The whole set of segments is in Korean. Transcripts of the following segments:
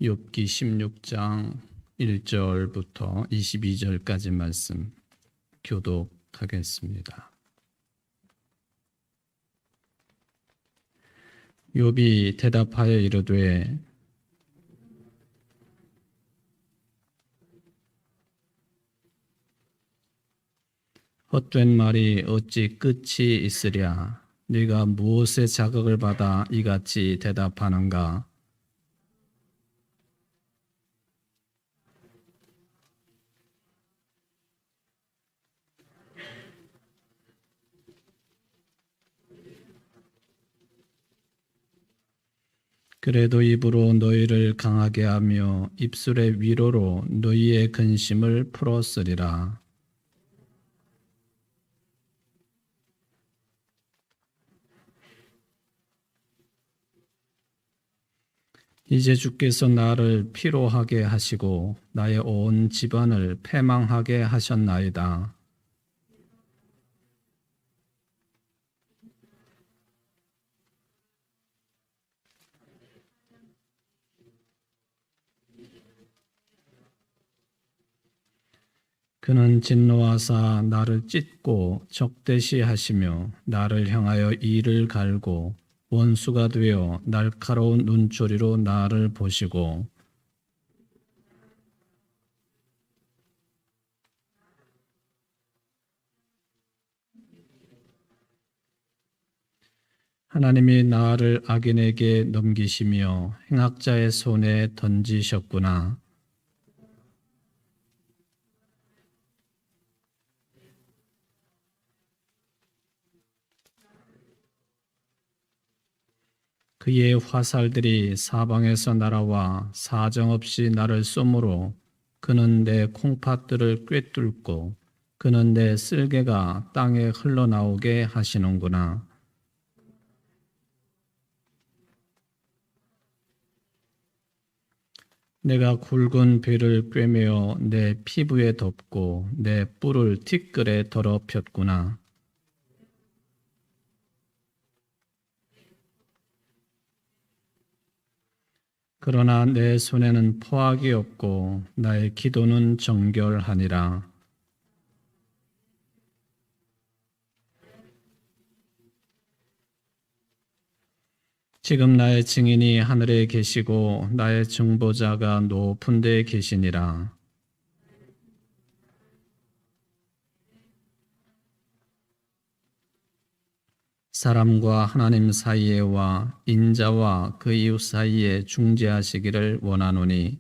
욥기 16장 1절부터 22절까지 말씀 교독하겠습니다. 욥이 대답하여 이르되 헛된 말이 어찌 끝이 있으랴. 네가 무엇에 자극을 받아 이같이 대답하는가. 그래도 입으로 너희를 강하게 하며 입술의 위로로 너희의 근심을 풀었으리라. 이제 주께서 나를 피로하게 하시고 나의 온 집안을 패망하게 하셨나이다. 그는 진노하사 나를 찢고 적대시하시며 나를 향하여 이를 갈고 원수가 되어 날카로운 눈초리로 나를 보시고 하나님이 나를 악인에게 넘기시며 행악자의 손에 던지셨구나. 그의 화살들이 사방에서 날아와 사정없이 나를 쏘므로 그는 내 콩팥들을 꿰뚫고 그는 내 쓸개가 땅에 흘러나오게 하시는구나. 내가 굵은 배를 꿰매어 내 피부에 덮고 내 뿔을 티끌에 더럽혔구나. 그러나 내 손에는 포악이 없고 나의 기도는 정결하니라. 지금 나의 증인이 하늘에 계시고 나의 중보자가 높은 데에 계시니라. 사람과 하나님 사이에와 인자와 그 이웃 사이에 중재하시기를 원하노니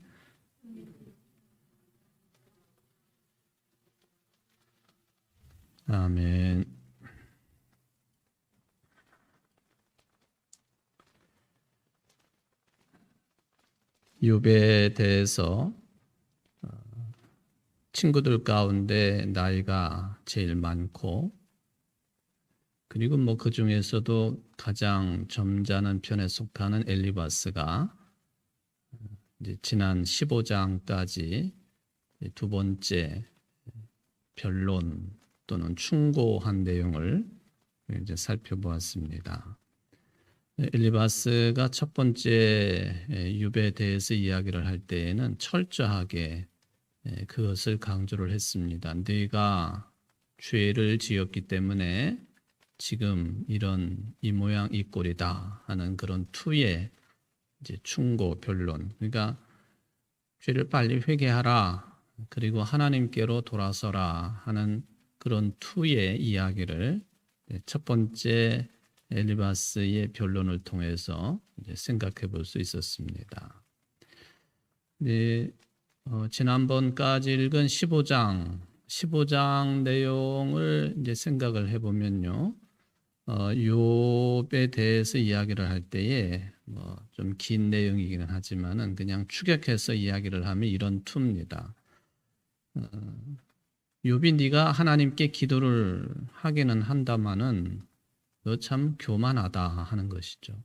아멘. 욥에 대해서 친구들 가운데 나이가 제일 많고 그리고 그 중에서도 가장 점잖은 편에 속하는 엘리바스가 이제 지난 15장까지 두 번째 변론 또는 충고한 내용을 이제 살펴보았습니다. 엘리바스가 첫 번째 욥에 대해서 이야기를 할 때에는 철저하게 그것을 강조를 했습니다. 네가 죄를 지었기 때문에 지금 이 모양 이 꼴이다 하는 그런 투의 이제 충고 변론. 그러니까 죄를 빨리 회개하라. 그리고 하나님께로 돌아서라 하는 그런 투의 이야기를 첫 번째 엘리바스의 변론을 통해서 이제 생각해 볼 수 있었습니다. 네, 지난번까지 읽은 15장 내용을 이제 생각을 해보면요. 욥에 대해서 이야기를 할 때에 좀 긴 내용이기는 하지만은 그냥 추격해서 이야기를 하면 이런 투입니다. 욥이 네가 하나님께 기도를 하기는 한다마는 너 참 교만하다 하는 것이죠.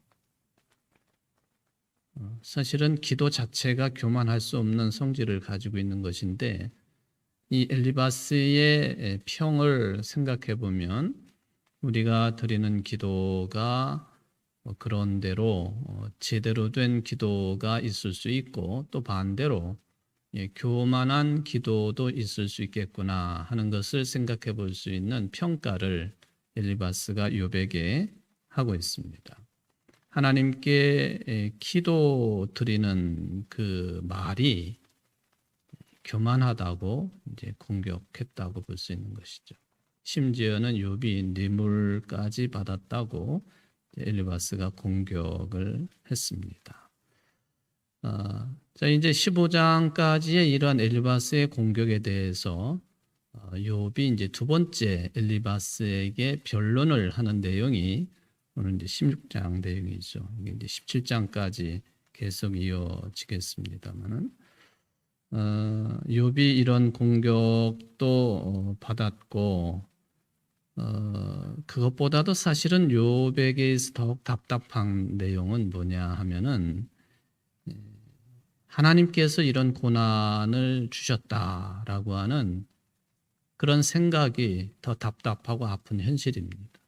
사실은 기도 자체가 교만할 수 없는 성질을 가지고 있는 것인데 이 엘리바스의 평을 생각해 보면 우리가 드리는 기도가 그런 대로 제대로 된 기도가 있을 수 있고 또 반대로 교만한 기도도 있을 수 있겠구나 하는 것을 생각해 볼 수 있는 평가를 엘리바스가 욥에게 하고 있습니다. 하나님께 기도 드리는 그 말이 교만하다고 이제 공격했다고 볼 수 있는 것이죠. 심지어는 욥이 뇌물까지 받았다고 엘리바스가 공격을 했습니다. 자, 이제 15장까지의 이러한 엘리바스의 공격에 대해서 욥이 이제 두 번째 엘리바스에게 변론을 하는 내용이 오늘 이제 16장 내용이죠. 이게 이제 17장까지 계속 이어지겠습니다만은 욥이 이런 공격도 받았고 그것보다도 사실은 욥에게서 더욱 답답한 내용은 뭐냐 하면은 하나님께서 이런 고난을 주셨다라고 하는 그런 생각이 더 답답하고 아픈 현실입니다.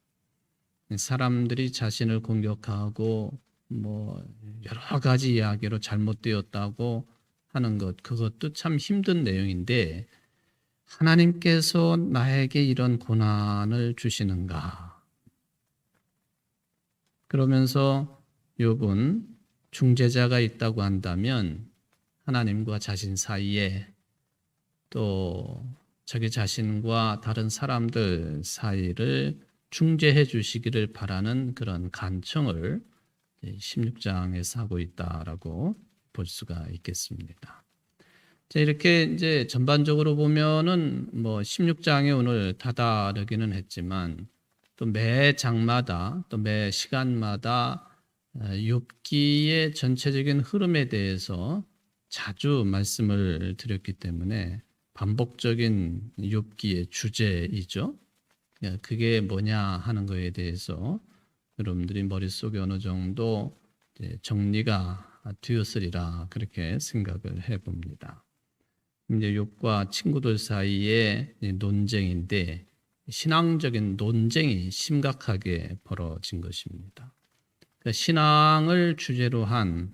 사람들이 자신을 공격하고 뭐 여러 가지 이야기로 잘못되었다고 하는 것, 그것도 참 힘든 내용인데 하나님께서 나에게 이런 고난을 주시는가? 그러면서 욥은 중재자가 있다고 한다면 하나님과 자신 사이에 또 자기 자신과 다른 사람들 사이를 중재해 주시기를 바라는 그런 간청을 16장에서 하고 있다라고 볼 수가 있겠습니다. 자, 이렇게 이제 전반적으로 보면은 뭐 16장에 오늘 다다르기는 했지만 또 매 장마다 또 매 시간마다 욥기의 전체적인 흐름에 대해서 자주 말씀을 드렸기 때문에 반복적인 욥기의 주제이죠. 그게 뭐냐 하는 거에 대해서 여러분들이 머릿속에 어느 정도 정리가 되었으리라 그렇게 생각을 해봅니다. 이제 욥과 친구들 사이의 논쟁인데 신앙적인 논쟁이 심각하게 벌어진 것입니다. 그러니까 신앙을 주제로 한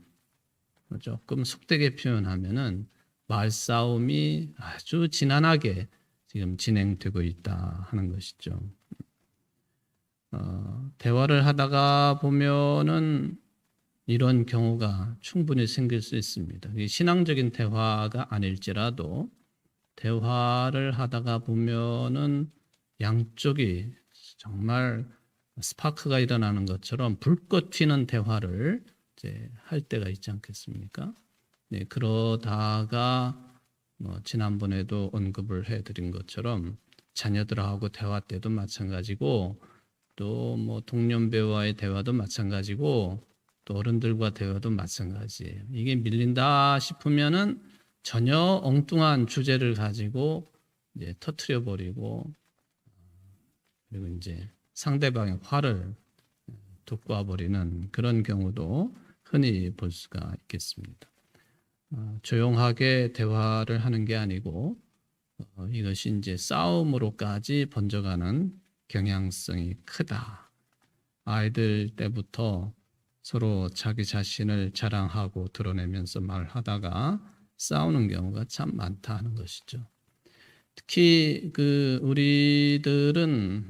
조금 속되게 표현하면은 말싸움이 아주 지난하게 지금 진행되고 있다 하는 것이죠. 대화를 하다가 보면은 이런 경우가 충분히 생길 수 있습니다. 신앙적인 대화가 아닐지라도 대화를 하다가 보면은 양쪽이 정말 스파크가 일어나는 것처럼 불꽃 튀는 대화를 이제 할 때가 있지 않겠습니까? 네, 그러다가 지난번에도 언급을 해드린 것처럼 자녀들하고 대화 때도 마찬가지고 또 뭐 동년배와의 대화도 마찬가지고 또 어른들과 대화도 마찬가지예요. 이게 밀린다 싶으면은 전혀 엉뚱한 주제를 가지고 이제 터트려 버리고 그리고 이제 상대방의 화를 돋궈 버리는 그런 경우도 흔히 볼 수가 있겠습니다. 조용하게 대화를 하는 게 아니고 이것이 이제 싸움으로까지 번져가는 경향성이 크다. 아이들 때부터 서로 자기 자신을 자랑하고 드러내면서 말하다가 싸우는 경우가 참 많다 하는 것이죠. 특히 우리들은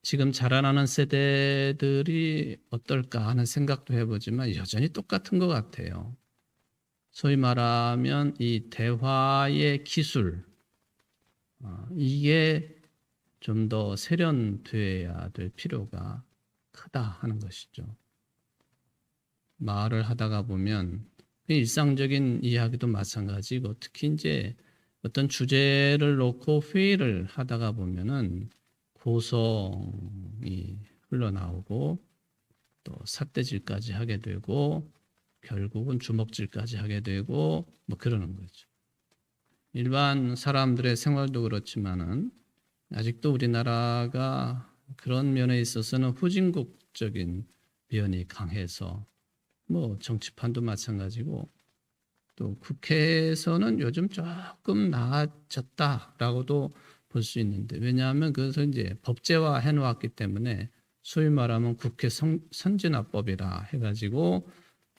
지금 자라나는 세대들이 어떨까 하는 생각도 해보지만 여전히 똑같은 것 같아요. 소위 말하면 이 대화의 기술, 이게 좀 더 세련돼야 될 필요가 크다 하는 것이죠. 말을 하다가 보면 일상적인 이야기도 마찬가지고 특히 이제 어떤 주제를 놓고 회의를 하다가 보면은 고성이 흘러나오고 또 삿대질까지 하게 되고 결국은 주먹질까지 하게 되고 뭐 그러는 거죠. 일반 사람들의 생활도 그렇지만은 아직도 우리나라가 그런 면에 있어서는 후진국적인 면이 강해서 뭐 정치판도 마찬가지고 또 국회에서는 요즘 조금 나아졌다라고도 볼 수 있는데 왜냐하면 그것을 이제 법제화 해놓았기 때문에 소위 말하면 국회 선진화법이라 해가지고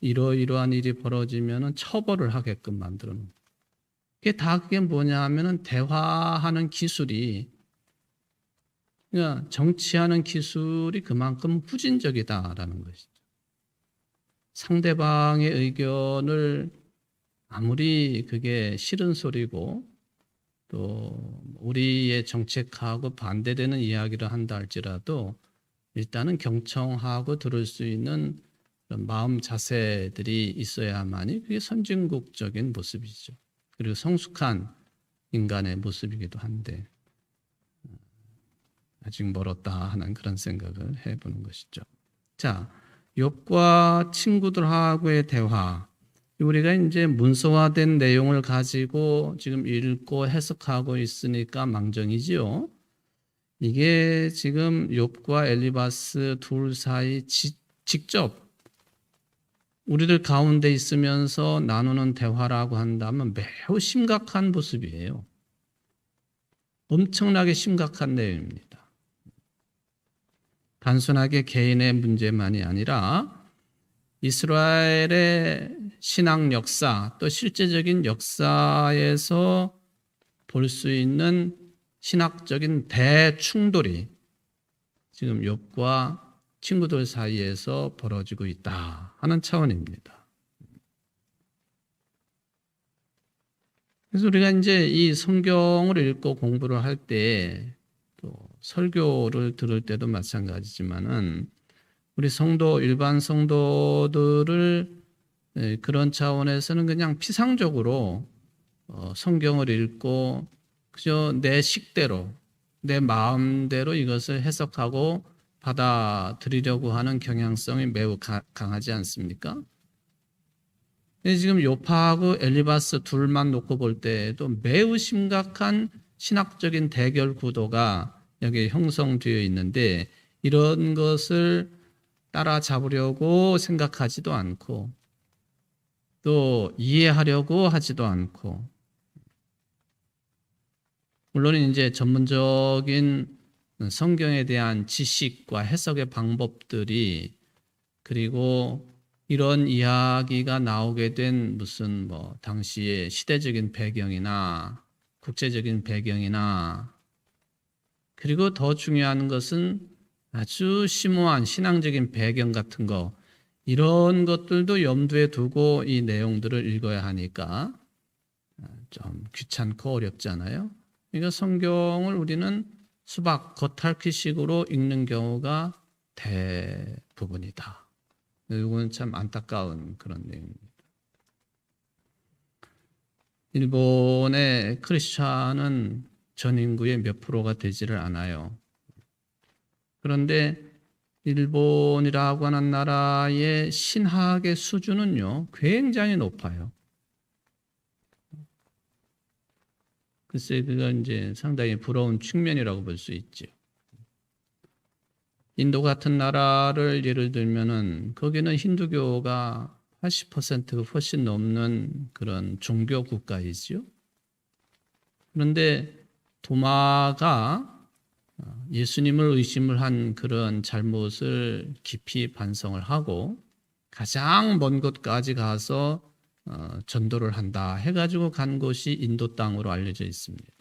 이러이러한 일이 벌어지면은 처벌을 하게끔 만들어 놓은. 그게 뭐냐 하면은 대화하는 기술이, 그러니까 정치하는 기술이 그만큼 후진적이다라는 것이죠. 상대방의 의견을 아무리 그게 싫은 소리고 또 우리의 정책하고 반대되는 이야기를 한다 할지라도 일단은 경청하고 들을 수 있는 그런 마음 자세들이 있어야만이 그게 선진국적인 모습이죠. 그리고 성숙한 인간의 모습이기도 한데 아직 멀었다 하는 그런 생각을 해보는 것이죠. 자, 욥과 친구들하고의 대화. 우리가 이제 문서화된 내용을 가지고 지금 읽고 해석하고 있으니까 망정이지요. 이게 지금 욥과 엘리바스 둘 사이 직접 우리들 가운데 있으면서 나누는 대화라고 한다면 매우 심각한 모습이에요. 엄청나게 심각한 내용입니다. 단순하게 개인의 문제만이 아니라 이스라엘의 신앙 역사, 또 실제적인 역사에서 볼 수 있는 신학적인 대충돌이 지금 욥과 친구들 사이에서 벌어지고 있다 하는 차원입니다. 그래서 우리가 이제 이 성경을 읽고 공부를 할 때, 또 설교를 들을 때도 마찬가지지만은 우리 일반 성도들을 그런 차원에서는 그냥 피상적으로 성경을 읽고 그저 내 식대로, 내 마음대로 이것을 해석하고 받아들이려고 하는 경향성이 매우 강하지 않습니까? 지금 욥하고 엘리바스 둘만 놓고 볼 때에도 매우 심각한 신학적인 대결 구도가 여기에 형성되어 있는데 이런 것을 따라잡으려고 생각하지도 않고 또 이해하려고 하지도 않고, 물론 이제 전문적인 성경에 대한 지식과 해석의 방법들이, 그리고 이런 이야기가 나오게 된 무슨 당시의 시대적인 배경이나 국제적인 배경이나, 그리고 더 중요한 것은 아주 심오한 신앙적인 배경 같은 거, 이런 것들도 염두에 두고 이 내용들을 읽어야 하니까 좀 귀찮고 어렵잖아요. 그러니까 성경을 우리는 수박 겉핥기식으로 읽는 경우가 대부분이다. 이건 참 안타까운 그런 내용입니다. 일본의 크리스찬은 전 인구의 몇 프로가 되지를 않아요. 그런데 일본이라고 하는 나라의 신학의 수준은요, 굉장히 높아요. 글쎄, 그건 이제 상당히 부러운 측면이라고 볼 수 있죠. 인도 같은 나라를 예를 들면은 거기는 힌두교가 80%가 훨씬 넘는 그런 종교 국가이지요. 그런데 도마가 예수님을 의심을 한 그런 잘못을 깊이 반성을 하고 가장 먼 곳까지 가서 전도를 한다 해가지고 간 곳이 인도 땅으로 알려져 있습니다.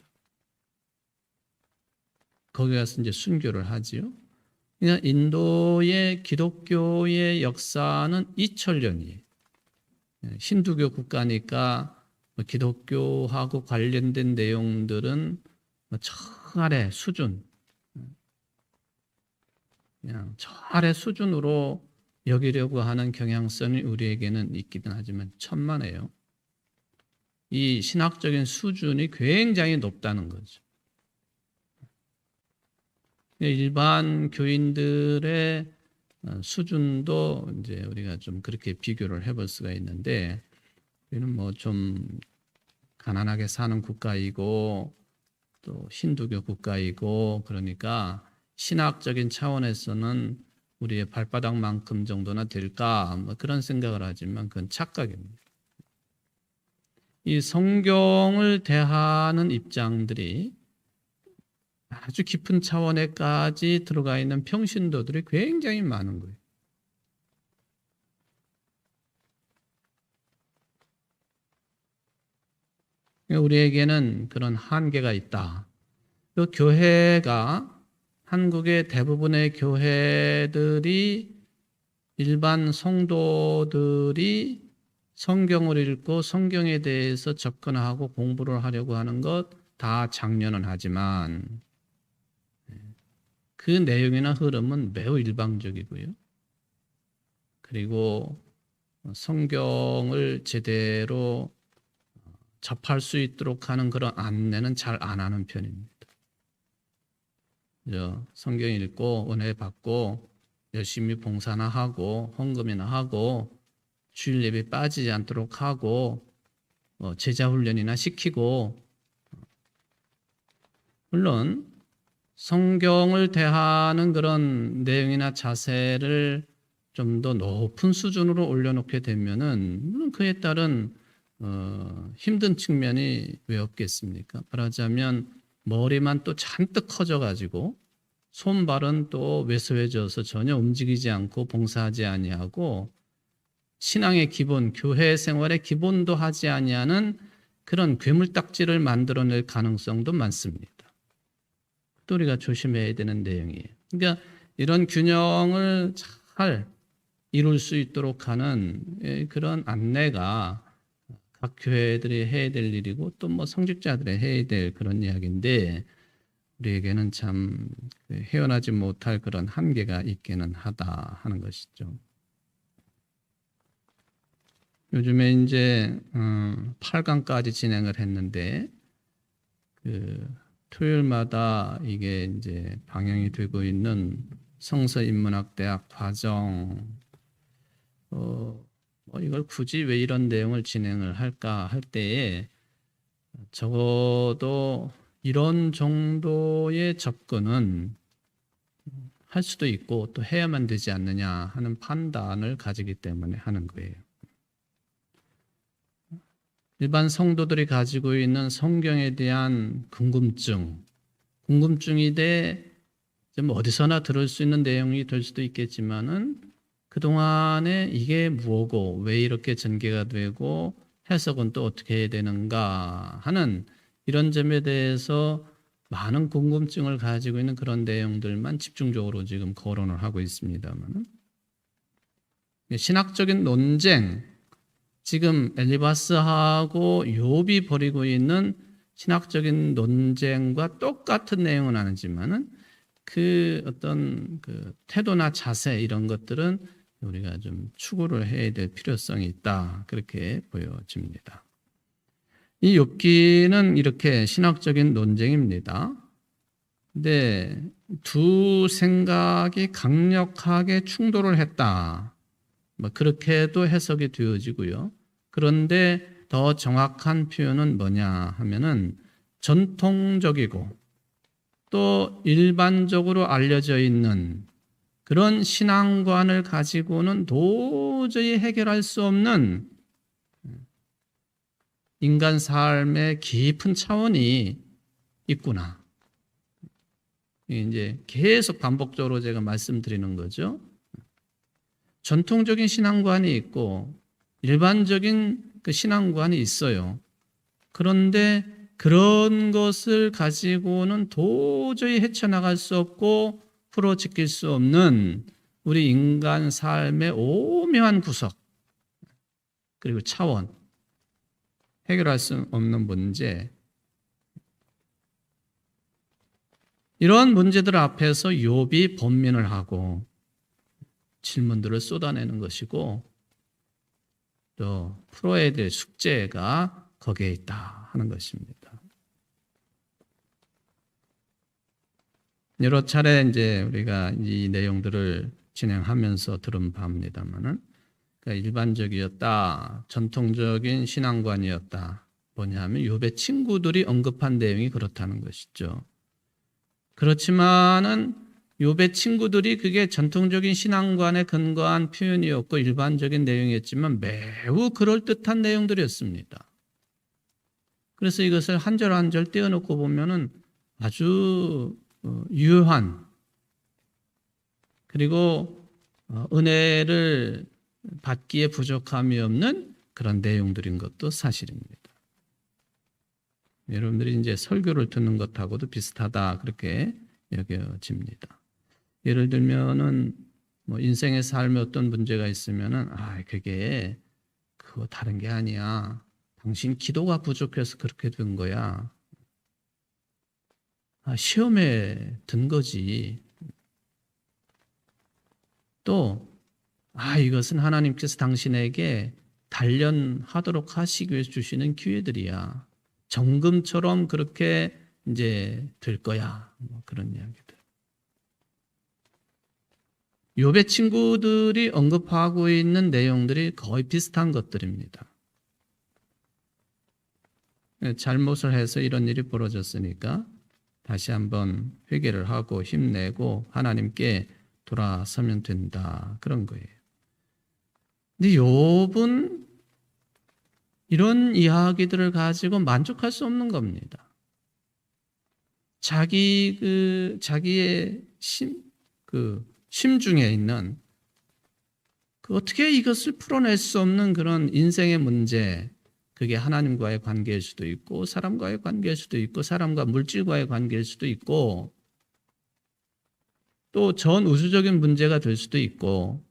거기 가서 이제 순교를 하지요. 그러니까 인도의 기독교의 역사는 2000년이에요. 힌두교 국가니까 기독교하고 관련된 내용들은 저 아래 수준, 그냥 저 아래 수준으로 여기려고 하는 경향성이 우리에게는 있기는 하지만 천만에요. 이 신학적인 수준이 굉장히 높다는 거죠. 일반 교인들의 수준도 이제 우리가 좀 그렇게 비교를 해볼 수가 있는데, 우리는 뭐 좀 가난하게 사는 국가이고 또 힌두교 국가이고, 그러니까 신학적인 차원에서는 우리의 발바닥만큼 정도나 될까, 뭐 그런 생각을 하지만 그건 착각입니다. 이 성경을 대하는 입장들이 아주 깊은 차원에까지 들어가 있는 평신도들이 굉장히 많은 거예요. 우리에게는 그런 한계가 있다. 또 교회가 한국의 대부분의 교회들이 일반 성도들이 성경을 읽고 성경에 대해서 접근하고 공부를 하려고 하는 것 다 장려는 하지만 그 내용이나 흐름은 매우 일방적이고요. 그리고 성경을 제대로 접할 수 있도록 하는 그런 안내는 잘 안 하는 편입니다. 성경 읽고 은혜 받고 열심히 봉사나 하고 헌금이나 하고 주일 예배 빠지지 않도록 하고 제자 훈련이나 시키고, 물론 성경을 대하는 그런 내용이나 자세를 좀 더 높은 수준으로 올려놓게 되면은 물론 그에 따른 힘든 측면이 왜 없겠습니까? 말하자면 머리만 또 잔뜩 커져가지고 손발은 또 왜소해져서 전혀 움직이지 않고 봉사하지 아니하고 신앙의 기본, 교회 생활의 기본도 하지 아니하는 그런 괴물딱지를 만들어낼 가능성도 많습니다. 또 우리가 조심해야 되는 내용이에요. 그러니까 이런 균형을 잘 이룰 수 있도록 하는 그런 안내가 각 교회들이 해야 될 일이고 또 뭐 성직자들이 해야 될 그런 이야기인데 우리에게는 참 헤어나지 못할 그런 한계가 있기는 하다 하는 것이죠. 요즘에 이제 8강까지 진행을 했는데 토요일마다 이게 이제 방영이 되고 있는 성서인문학대학 과정 이걸 굳이 왜 이런 내용을 진행을 할까 할 때에 적어도 이런 정도의 접근은 할 수도 있고 또 해야만 되지 않느냐 하는 판단을 가지기 때문에 하는 거예요. 일반 성도들이 가지고 있는 성경에 대한 궁금증이 좀 어디서나 들을 수 있는 내용이 될 수도 있겠지만은 그동안에 이게 뭐고 왜 이렇게 전개가 되고 해석은 또 어떻게 해야 되는가 하는 이런 점에 대해서 많은 궁금증을 가지고 있는 그런 내용들만 집중적으로 지금 거론을 하고 있습니다만 신학적인 논쟁, 지금 엘리바스하고 욥이 벌이고 있는 신학적인 논쟁과 똑같은 내용은 아니지만은 그 어떤 그 태도나 자세 이런 것들은 우리가 좀 추구를 해야 될 필요성이 있다. 그렇게 보여집니다. 이 욥기는 이렇게 신학적인 논쟁입니다. 근데 두 생각이 강력하게 충돌을 했다. 그렇게도 해석이 되어지고요. 그런데 더 정확한 표현은 뭐냐 하면은 전통적이고 또 일반적으로 알려져 있는 그런 신앙관을 가지고는 도저히 해결할 수 없는 인간 삶의 깊은 차원이 있구나. 이제 계속 반복적으로 제가 말씀드리는 거죠. 전통적인 신앙관이 있고 일반적인 그 신앙관이 있어요. 그런데 그런 것을 가지고는 도저히 헤쳐나갈 수 없고 풀어지킬 수 없는 우리 인간 삶의 오묘한 구석 그리고 차원, 해결할 수 없는 문제, 이런 문제들 앞에서 욥이 번민을 하고 질문들을 쏟아내는 것이고 또 풀어야 될 숙제가 거기에 있다 하는 것입니다. 여러 차례 이제 우리가 이 내용들을 진행하면서 들은 바입니다만은 그러니까 일반적이었다, 전통적인 신앙관이었다. 뭐냐면 욥의 친구들이 언급한 내용이 그렇다는 것이죠. 그렇지만은 욥의 친구들이 그게 전통적인 신앙관에 근거한 표현이었고 일반적인 내용이었지만 매우 그럴듯한 내용들이었습니다. 그래서 이것을 한 절 한 절 떼어놓고 보면은 아주 유효한 그리고 은혜를 받기에 부족함이 없는 그런 내용들인 것도 사실입니다. 여러분들이 이제 설교를 듣는 것하고도 비슷하다 그렇게 여겨집니다. 예를 들면은 뭐 인생의 삶에 어떤 문제가 있으면은 그게 그거 다른 게 아니야. 당신 기도가 부족해서 그렇게 된 거야. 시험에 든 거지. 또 이것은 하나님께서 당신에게 단련하도록 하시기 위해서 주시는 기회들이야. 정금처럼 그렇게 이제 될 거야. 뭐 그런 이야기들. 욥의 친구들이 언급하고 있는 내용들이 거의 비슷한 것들입니다. 잘못을 해서 이런 일이 벌어졌으니까 다시 한번 회개를 하고 힘내고 하나님께 돌아서면 된다. 그런 거예요. 근데 욥은 이런 이야기들을 가지고 만족할 수 없는 겁니다. 자기의 심중에 있는 어떻게 이것을 풀어낼 수 없는 그런 인생의 문제, 그게 하나님과의 관계일 수도 있고 사람과의 관계일 수도 있고 사람과 물질과의 관계일 수도 있고 또 전 우주적인 문제가 될 수도 있고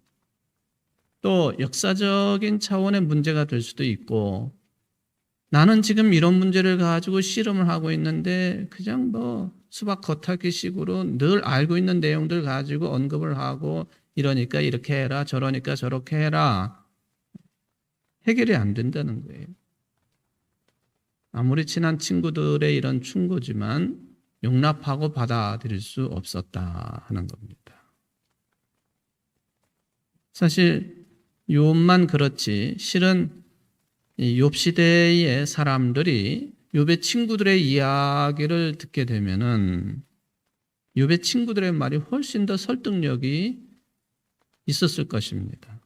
또 역사적인 차원의 문제가 될 수도 있고 나는 지금 이런 문제를 가지고 씨름을 하고 있는데 그냥 뭐 수박 겉핥기 식으로 늘 알고 있는 내용들 가지고 언급을 하고 이러니까 이렇게 해라 저러니까 저렇게 해라 해결이 안 된다는 거예요. 아무리 친한 친구들의 이런 충고지만 용납하고 받아들일 수 없었다 하는 겁니다. 사실 욥만 그렇지 실은 욥 시대의 사람들이 욥의 친구들의 이야기를 듣게 되면은 욥의 친구들의 말이 훨씬 더 설득력이 있었을 것입니다.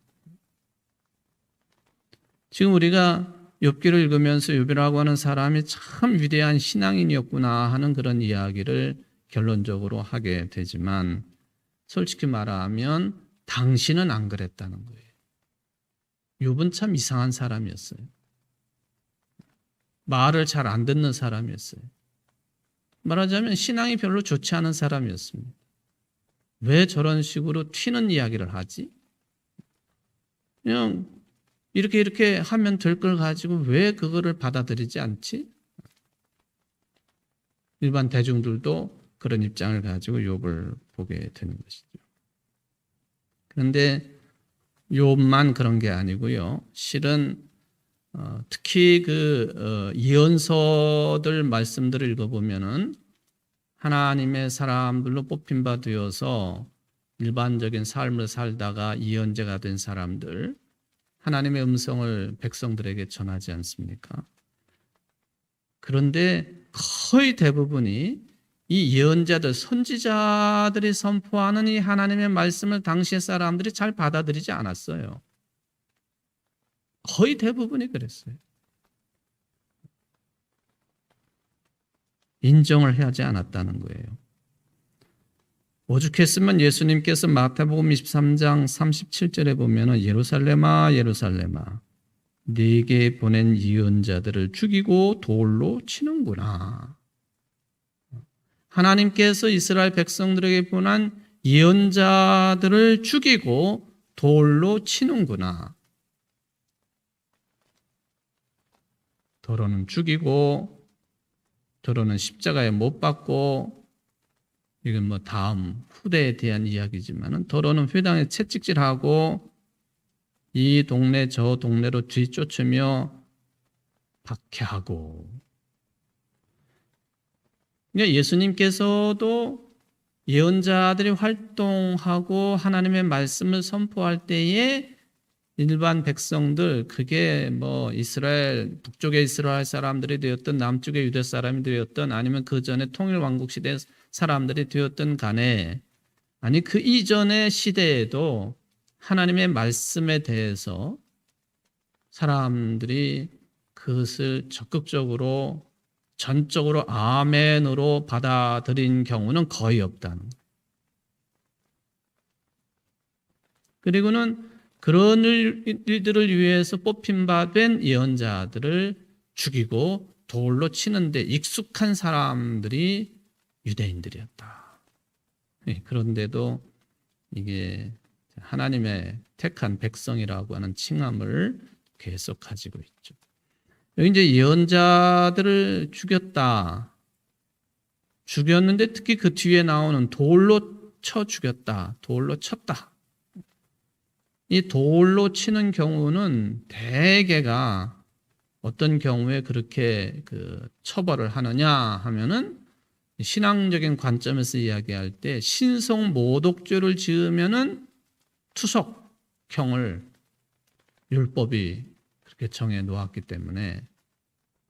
지금 우리가 욥기를 읽으면서 욥이라고 하는 사람이 참 위대한 신앙인이었구나 하는 그런 이야기를 결론적으로 하게 되지만 솔직히 말하면 당신은 안 그랬다는 거예요. 욥은 참 이상한 사람이었어요. 말을 잘 안 듣는 사람이었어요. 말하자면 신앙이 별로 좋지 않은 사람이었습니다. 왜 저런 식으로 튀는 이야기를 하지? 그냥 이렇게 하면 될 걸 가지고 왜 그거를 받아들이지 않지? 일반 대중들도 그런 입장을 가지고 욥을 보게 되는 것이죠. 그런데 욥만 그런 게 아니고요. 실은 특히 예언서들 말씀들을 읽어보면은 하나님의 사람들로 뽑힌 바 되어서 일반적인 삶을 살다가 예언자가 된 사람들, 하나님의 음성을 백성들에게 전하지 않습니까? 그런데 거의 대부분이 이 예언자들, 선지자들이 선포하는 이 하나님의 말씀을 당시의 사람들이 잘 받아들이지 않았어요. 거의 대부분이 그랬어요. 인정을 하지 않았다는 거예요. 오죽했으면 예수님께서 마태복음 23장 37절에 보면 예루살렘아 예루살렘아 네게 보낸 예언자들을 죽이고 돌로 치는구나. 하나님께서 이스라엘 백성들에게 보낸 예언자들을 죽이고 돌로 치는구나. 더러는 죽이고 더러는 십자가에 못 박고 이건 뭐 다음 후대에 대한 이야기지만은 더러는 회당에 채찍질하고 이 동네 저 동네로 뒤쫓으며 박해하고. 그러니까 예수님께서도 예언자들이 활동하고 하나님의 말씀을 선포할 때에 일반 백성들, 그게 뭐 이스라엘, 북쪽의 이스라엘 사람들이 되었던 남쪽의 유대 사람이 되었던 아니면 그 전에 통일왕국 시대 사람들이 되었던 간에 아니 그 이전의 시대에도 하나님의 말씀에 대해서 사람들이 그것을 적극적으로 전적으로 아멘으로 받아들인 경우는 거의 없다는 거예요. 그리고는 그런 일들을 위해서 뽑힌 바 된 예언자들을 죽이고 돌로 치는데 익숙한 사람들이 유대인들이었다. 그런데도 이게 하나님의 택한 백성이라고 하는 칭함을 계속 가지고 있죠. 여기 이제 예언자들을 죽였는데 특히 그 뒤에 나오는 돌로 쳐 죽였다, 돌로 쳤다. 이 돌로 치는 경우는 대개가 어떤 경우에 그렇게 그 처벌을 하느냐 하면은 신앙적인 관점에서 이야기할 때 신성 모독죄를 지으면은 투석형을 율법이 그렇게 정해 놓았기 때문에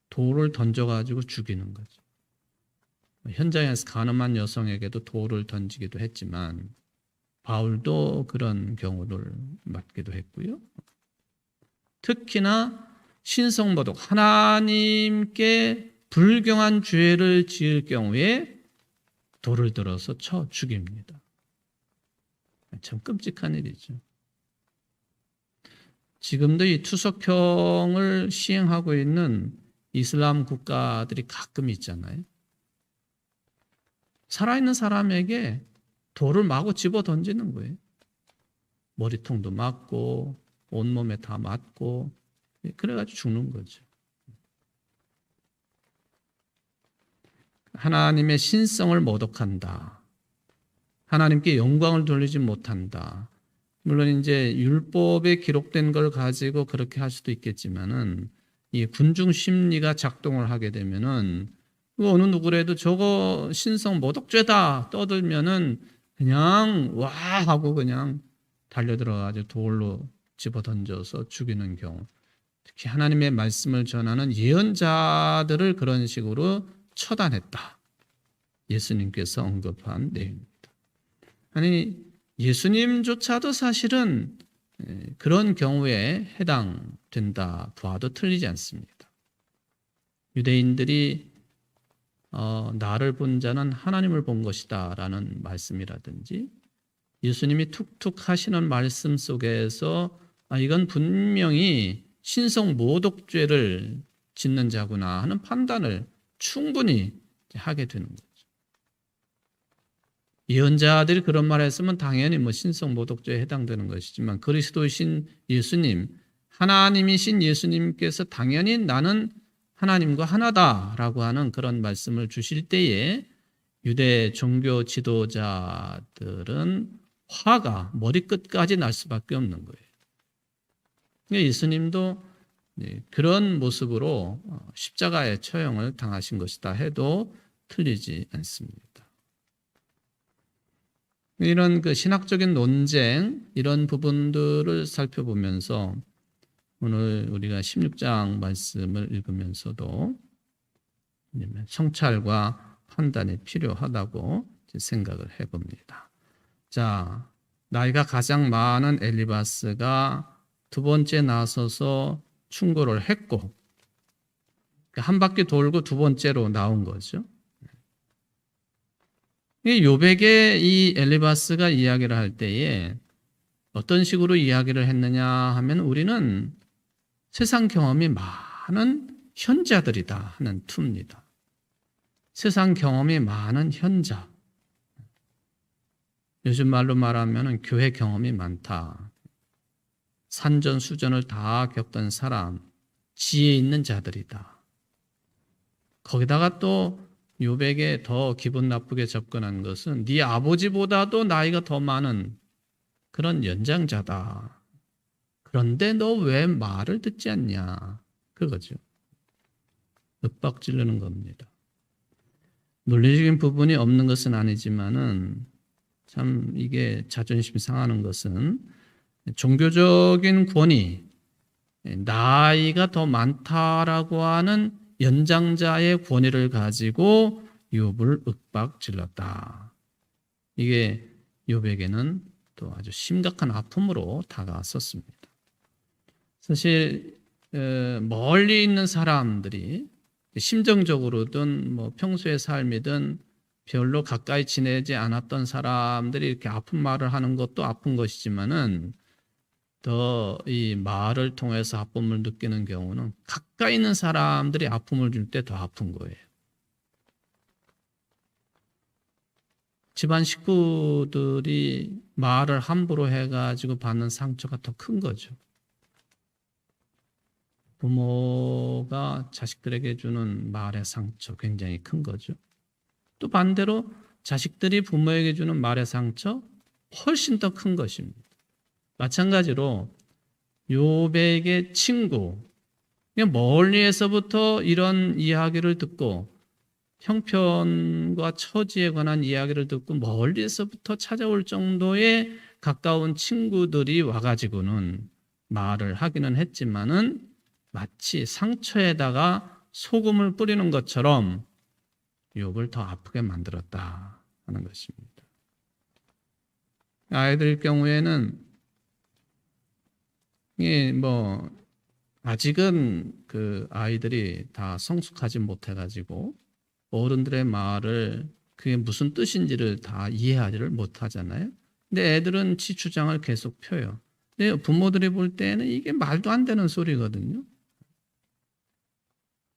돌을 던져가지고 죽이는 거죠. 현장에서 간음한 여성에게도 돌을 던지기도 했지만 바울도 그런 경우를 맞기도 했고요. 특히나 신성모독, 하나님께 불경한 죄를 지을 경우에 돌을 들어서 쳐 죽입니다. 참 끔찍한 일이죠. 지금도 이 투석형을 시행하고 있는 이슬람 국가들이 가끔 있잖아요. 살아있는 사람에게 돌을 마구 집어 던지는 거예요. 머리통도 맞고 온몸에 다 맞고 그래가지고 죽는 거죠. 하나님의 신성을 모독한다. 하나님께 영광을 돌리지 못한다. 물론 이제 율법에 기록된 걸 가지고 그렇게 할 수도 있겠지만은 이 군중 심리가 작동을 하게 되면은 어느 누구라도 저거 신성 모독죄다 떠들면은 그냥 와 하고 그냥 달려들어가지고 돌로 집어 던져서 죽이는 경우. 특히 하나님의 말씀을 전하는 예언자들을 그런 식으로 처단했다. 예수님께서 언급한 내용입니다. 아니 예수님조차도 사실은 그런 경우에 해당된다 봐도 틀리지 않습니다. 유대인들이 나를 본 자는 하나님을 본 것이다 라는 말씀이라든지 예수님이 툭툭 하시는 말씀 속에서 이건 분명히 신성 모독죄를 짓는 자구나 하는 판단을 충분히 하게 되는 거죠. 예언자들이 그런 말을 했으면 당연히 신성 모독죄에 해당되는 것이지만 그리스도이신 예수님, 하나님이신 예수님께서 당연히 나는 하나님과 하나다라고 하는 그런 말씀을 주실 때에 유대 종교 지도자들은 화가 머리끝까지 날 수밖에 없는 거예요. 예수님도 그런 모습으로 십자가의 처형을 당하신 것이다 해도 틀리지 않습니다. 이런 그 신학적인 논쟁 이런 부분들을 살펴보면서 오늘 우리가 16장 말씀을 읽으면서도 성찰과 판단이 필요하다고 생각을 해봅니다. 자, 나이가 가장 많은 엘리바스가 두 번째 나서서 충고를 했고 한 바퀴 돌고 두 번째로 나온 거죠. 요백에 이 엘리바스가 이야기를 할 때에 어떤 식으로 이야기를 했느냐 하면 우리는 세상 경험이 많은 현자들이다 하는 투입니다. 세상 경험이 많은 현자. 요즘 말로 말하면 교회 경험이 많다. 산전수전을 다 겪던 사람, 지혜 있는 자들이다. 거기다가 또 요백에 더 기분 나쁘게 접근한 것은 네 아버지보다도 나이가 더 많은 그런 연장자다. 그런데 너 왜 말을 듣지 않냐? 그거죠. 윽박지르는 겁니다. 논리적인 부분이 없는 것은 아니지만은 참 이게 자존심 상하는 것은 종교적인 권위, 나이가 더 많다라고 하는 연장자의 권위를 가지고 욥을 윽박질렀다. 이게 욥에게는 또 아주 심각한 아픔으로 다가왔었습니다. 사실 멀리 있는 사람들이 심정적으로든 뭐 평소의 삶이든 별로 가까이 지내지 않았던 사람들이 이렇게 아픈 말을 하는 것도 아픈 것이지만은 더 이 말을 통해서 아픔을 느끼는 경우는 가까이 있는 사람들이 아픔을 줄 때 더 아픈 거예요. 집안 식구들이 말을 함부로 해가지고 받는 상처가 더 큰 거죠. 부모가 자식들에게 주는 말의 상처 굉장히 큰 거죠. 또 반대로 자식들이 부모에게 주는 말의 상처 훨씬 더 큰 것입니다. 마찬가지로 욥에게 친구, 그냥 멀리에서부터 이런 이야기를 듣고 형편과 처지에 관한 이야기를 듣고 멀리에서부터 찾아올 정도의 가까운 친구들이 와가지고는 말을 하기는 했지만은 마치 상처에다가 소금을 뿌리는 것처럼 욥을 더 아프게 만들었다 하는 것입니다. 아이들 경우에는 뭐 아직은 그 아이들이 다 성숙하지 못해가지고 어른들의 말을 그게 무슨 뜻인지를 다 이해하지를 못하잖아요. 근데 애들은 지 주장을 계속 펴요. 근데 부모들이 볼 때는 이게 말도 안 되는 소리거든요.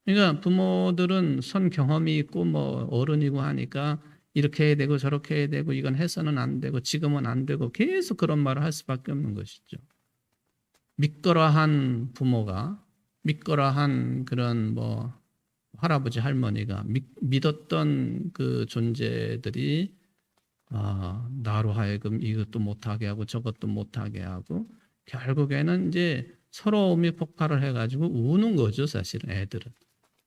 그러니까 부모들은 선 경험이 있고 뭐 어른이고 하니까 이렇게 해야 되고 저렇게 해야 되고 이건 해서는 안 되고 지금은 안 되고 계속 그런 말을 할 수밖에 없는 것이죠. 믿거라한 부모가 믿거라한 그런 뭐 할아버지 할머니가 믿었던 그 존재들이 나로 하여금 이것도 못하게 하고 저것도 못하게 하고 결국에는 이제 서러움이 폭발을 해가지고 우는 거죠. 사실은 애들은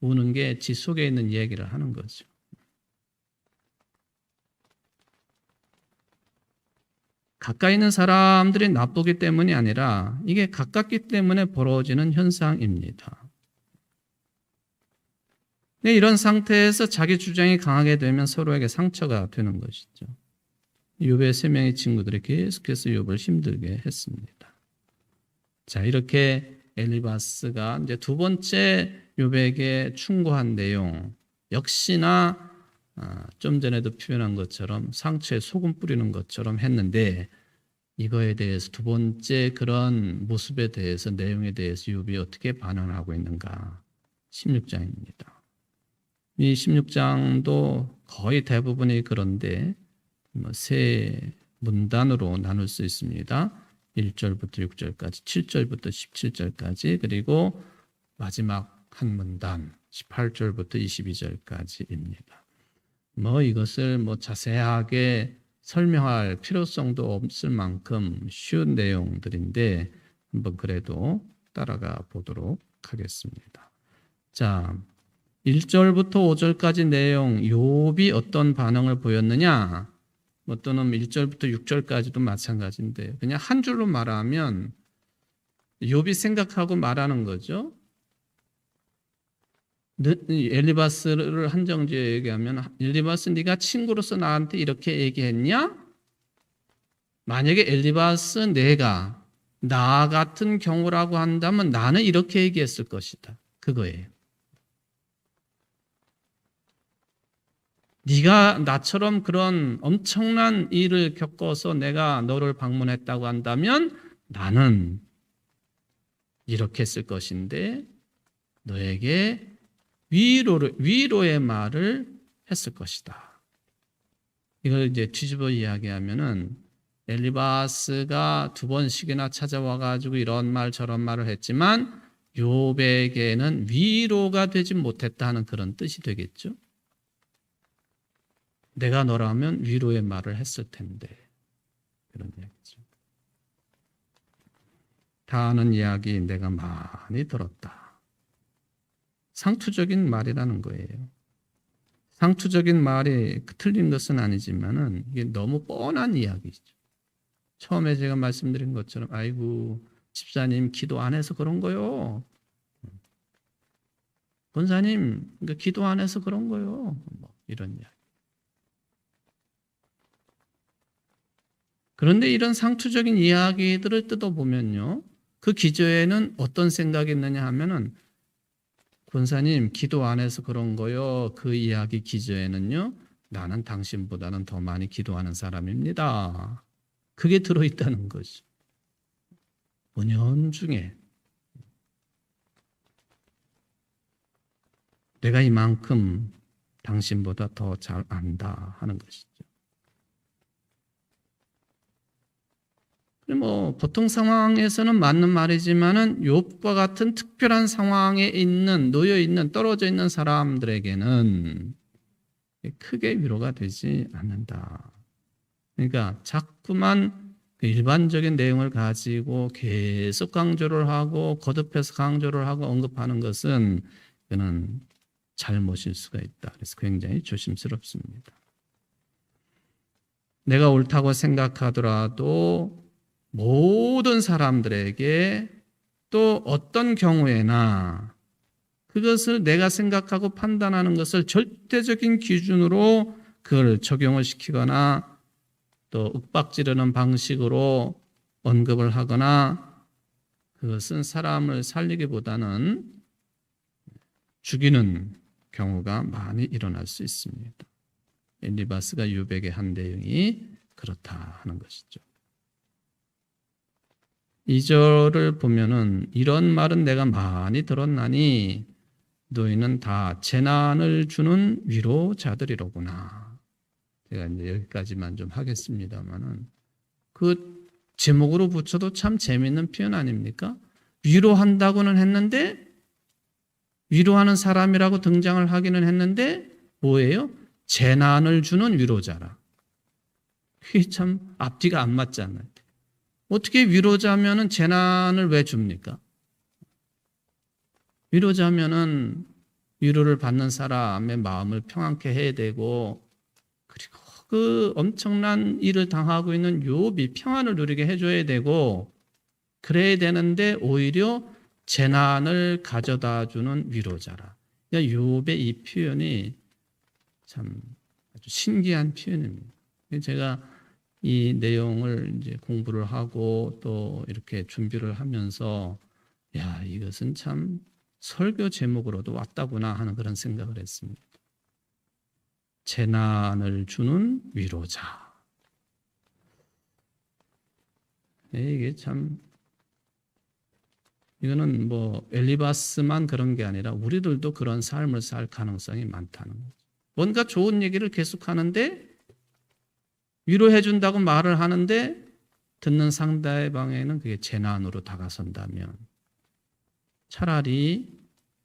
우는 게 지 속에 있는 얘기를 하는 거죠. 가까이 있는 사람들이 나쁘기 때문이 아니라 이게 가깝기 때문에 벌어지는 현상입니다. 이런 상태에서 자기 주장이 강하게 되면 서로에게 상처가 되는 것이죠. 욥의 세 명의 친구들이 계속해서 욥을 힘들게 했습니다. 자, 이렇게 엘리바스가 이제 두 번째 욥에게 충고한 내용 역시나 좀 전에도 표현한 것처럼 상처에 소금 뿌리는 것처럼 했는데 이거에 대해서 두 번째 그런 모습에 대해서 내용에 대해서 욥이 어떻게 반응하고 있는가 16장입니다. 이 16장도 거의 대부분이 그런데 세 문단으로 나눌 수 있습니다. 1절부터 6절까지, 7절부터 17절까지, 그리고 마지막 한 문단 18절부터 22절까지입니다. 이것을 자세하게 설명할 필요성도 없을 만큼 쉬운 내용들인데 한번 그래도 따라가 보도록 하겠습니다. 자, 1절부터 5절까지 내용 욥이 어떤 반응을 보였느냐 또는 1절부터 6절까지도 마찬가지인데 그냥 한 줄로 말하면 욥이 생각하고 말하는 거죠. 엘리바스를 한정지어 얘기하면 엘리바스 네가 친구로서 나한테 이렇게 얘기했냐? 만약에 엘리바스 내가 나 같은 경우라고 한다면 나는 이렇게 얘기했을 것이다. 그거예요. 네가 나처럼 그런 엄청난 일을 겪어서 내가 너를 방문했다고 한다면 나는 이렇게 했을 것인데 너에게 위로의 말을 했을 것이다. 이걸 이제 뒤집어 이야기하면은 엘리바스가 두 번씩이나 찾아와 가지고 이런 말 저런 말을 했지만 욥에게는 위로가 되지 못했다는 그런 뜻이 되겠죠. 내가 너라면 위로의 말을 했을 텐데 그런 이야기죠. 다 아는 이야기 내가 많이 들었다. 상투적인 말이라는 거예요. 상투적인 말이 틀린 것은 아니지만은 이게 너무 뻔한 이야기죠. 처음에 제가 말씀드린 것처럼 아이고 집사님 기도 안 해서 그런 거요. 권사님 기도 안 해서 그런 거요. 이런 이야기. 그런데 이런 상투적인 이야기들을 뜯어보면요. 그 기저에는 어떤 생각이 있느냐 하면은 권사님, 기도 안 해서 그런 거요. 그 이야기 기저에는요, 나는 당신보다는 더 많이 기도하는 사람입니다. 그게 들어있다는 거죠. 은연중에 내가 이만큼 당신보다 더 잘 안다 하는 것이죠. 뭐 보통 상황에서는 맞는 말이지만은 욥과 같은 특별한 상황에 놓여 있는 떨어져 있는 사람들에게는 크게 위로가 되지 않는다. 그러니까 자꾸만 일반적인 내용을 가지고 계속 강조를 하고 거듭해서 강조를 하고 언급하는 것은 그는 잘못일 수가 있다. 그래서 굉장히 조심스럽습니다. 내가 옳다고 생각하더라도 모든 사람들에게 또 어떤 경우에나 그것을 내가 생각하고 판단하는 것을 절대적인 기준으로 그걸 적용을 시키거나 또 윽박지르는 방식으로 언급을 하거나 그것은 사람을 살리기보다는 죽이는 경우가 많이 일어날 수 있습니다. 엘리바스가 욥에게 한 내용이 그렇다 하는 것이죠. 2절을 보면은 이런 말은 내가 많이 들었나니 너희는 다 재난을 주는 위로자들이로구나. 제가 이제 여기까지만 좀 하겠습니다만은 그 제목으로 붙여도 참 재밌는 표현 아닙니까? 위로한다고는 했는데 위로하는 사람이라고 등장을 하기는 했는데 뭐예요? 재난을 주는 위로자라. 그게 참 앞뒤가 안 맞잖아요. 어떻게 위로자면은 재난을 왜 줍니까? 위로자면은 위로를 받는 사람의 마음을 평안케 해야 되고 그리고 그 엄청난 일을 당하고 있는 욥이 평안을 누리게 해줘야 되고 그래야 되는데 오히려 재난을 가져다 주는 위로자라. 그러니까 욥의 이 표현이 참 아주 신기한 표현입니다. 제가 이 내용을 이제 공부를 하고 또 이렇게 준비를 하면서 야, 이것은 참 설교 제목으로도 왔다구나 하는 그런 생각을 했습니다. 재난을 주는 위로자. 이게 참 이거는 뭐 엘리바스만 그런 게 아니라 우리들도 그런 삶을 살 가능성이 많다는 거죠. 뭔가 좋은 얘기를 계속하는데 위로해 준다고 말을 하는데 듣는 상대방에는 그게 재난으로 다가선다면 차라리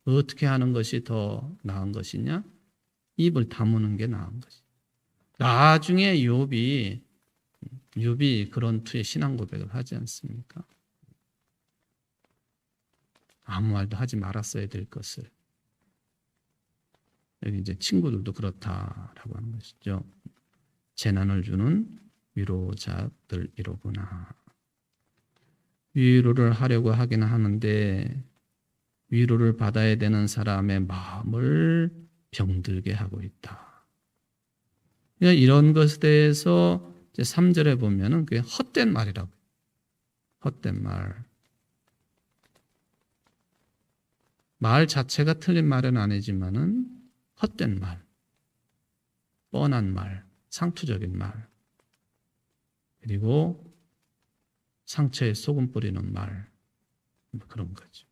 어떻게 하는 것이 더 나은 것이냐? 입을 다무는 게 나은 것이. 나중에 욥이 그런 투의 신앙 고백을 하지 않습니까? 아무 말도 하지 말았어야 될 것을. 여기 이제 친구들도 그렇다라고 하는 것이죠. 재난을 주는 위로자들이로구나. 위로를 하려고 하기는 하는데 위로를 받아야 되는 사람의 마음을 병들게 하고 있다. 그러니까 이런 것에 대해서 이제 3절에 보면은 그게 헛된 말이라고. 헛된 말. 말 자체가 틀린 말은 아니지만은 헛된 말, 뻔한 말, 상투적인 말, 그리고 상처에 소금 뿌리는 말, 그런 거죠.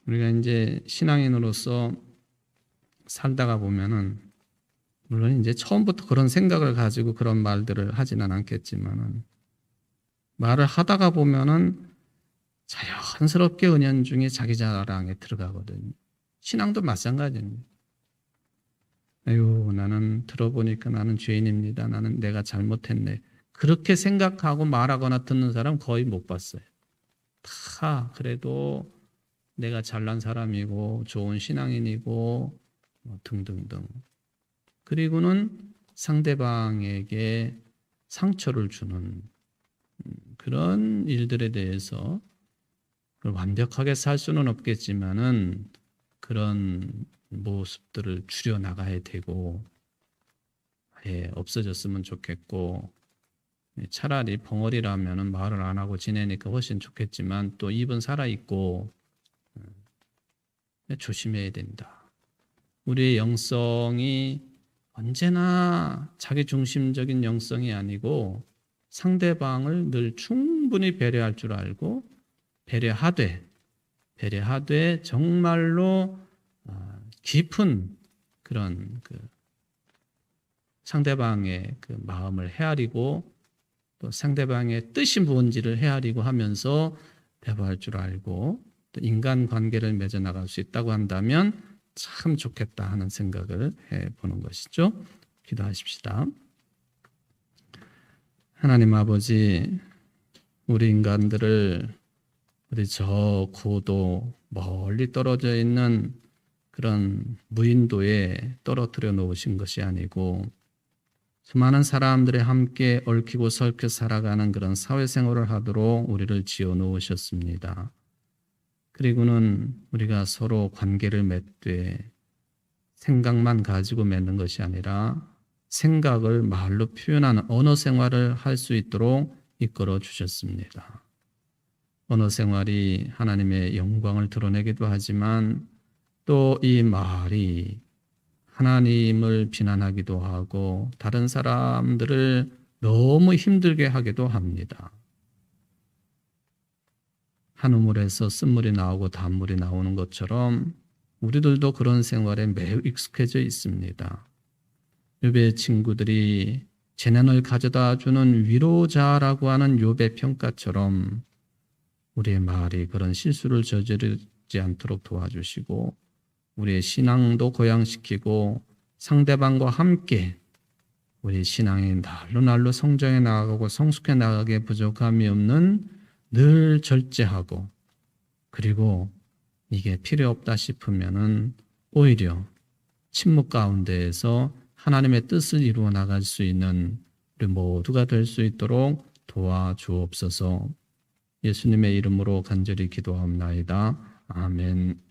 우리가 이제 신앙인으로서 살다가 보면은 물론 이제 처음부터 그런 생각을 가지고 그런 말들을 하지는 않겠지만은 말을 하다가 보면은 자연스럽게 은연중에 자기 자랑에 들어가거든요. 신앙도 마찬가지입니다. 아유, 나는 들어보니까 나는 죄인입니다. 나는 내가 잘못했네. 그렇게 생각하고 말하거나 듣는 사람 거의 못 봤어요. 다 그래도 내가 잘난 사람이고 좋은 신앙인이고 등등등. 그리고는 상대방에게 상처를 주는 그런 일들에 대해서 완벽하게 살 수는 없겠지만은 그런 모습들을 줄여나가야 되고 아예 없어졌으면 좋겠고 차라리 벙어리라면은 말을 안 하고 지내니까 훨씬 좋겠지만 또 입은 살아 있고 조심해야 된다. 우리의 영성이 언제나 자기 중심적인 영성이 아니고 상대방을 늘 충분히 배려할 줄 알고 배려하되 정말로 깊은 그런 상대방의 마음을 헤아리고 또 상대방의 뜻이 뭔지를 헤아리고 하면서 대화할 줄 알고 또 인간관계를 맺어 나갈 수 있다고 한다면 참 좋겠다 하는 생각을 해보는 것이죠. 기도하십시다. 하나님 아버지, 우리 인간들을 우리 저 고도 멀리 떨어져 있는 그런 무인도에 떨어뜨려 놓으신 것이 아니고 수많은 사람들이 함께 얽히고 설켜 살아가는 그런 사회생활을 하도록 우리를 지어 놓으셨습니다. 그리고는 우리가 서로 관계를 맺되 생각만 가지고 맺는 것이 아니라 생각을 말로 표현하는 언어 생활을 할 수 있도록 이끌어 주셨습니다. 언어 생활이 하나님의 영광을 드러내기도 하지만 또 이 말이 하나님을 비난하기도 하고 다른 사람들을 너무 힘들게 하기도 합니다. 한 우물에서 쓴물이 나오고 단물이 나오는 것처럼 우리들도 그런 생활에 매우 익숙해져 있습니다. 욥의 친구들이 재난을 가져다 주는 위로자라고 하는 욥의 평가처럼 우리의 말이 그런 실수를 저지르지 않도록 도와주시고 우리의 신앙도 고양시키고 상대방과 함께 우리 신앙이 날로 성장해 나가고 성숙해 나가게 부족함이 없는 늘 절제하고 그리고 이게 필요 없다 싶으면은 오히려 침묵 가운데에서 하나님의 뜻을 이루어 나갈 수 있는 우리 모두가 될 수 있도록 도와주옵소서. 예수님의 이름으로 간절히 기도하옵나이다. 아멘.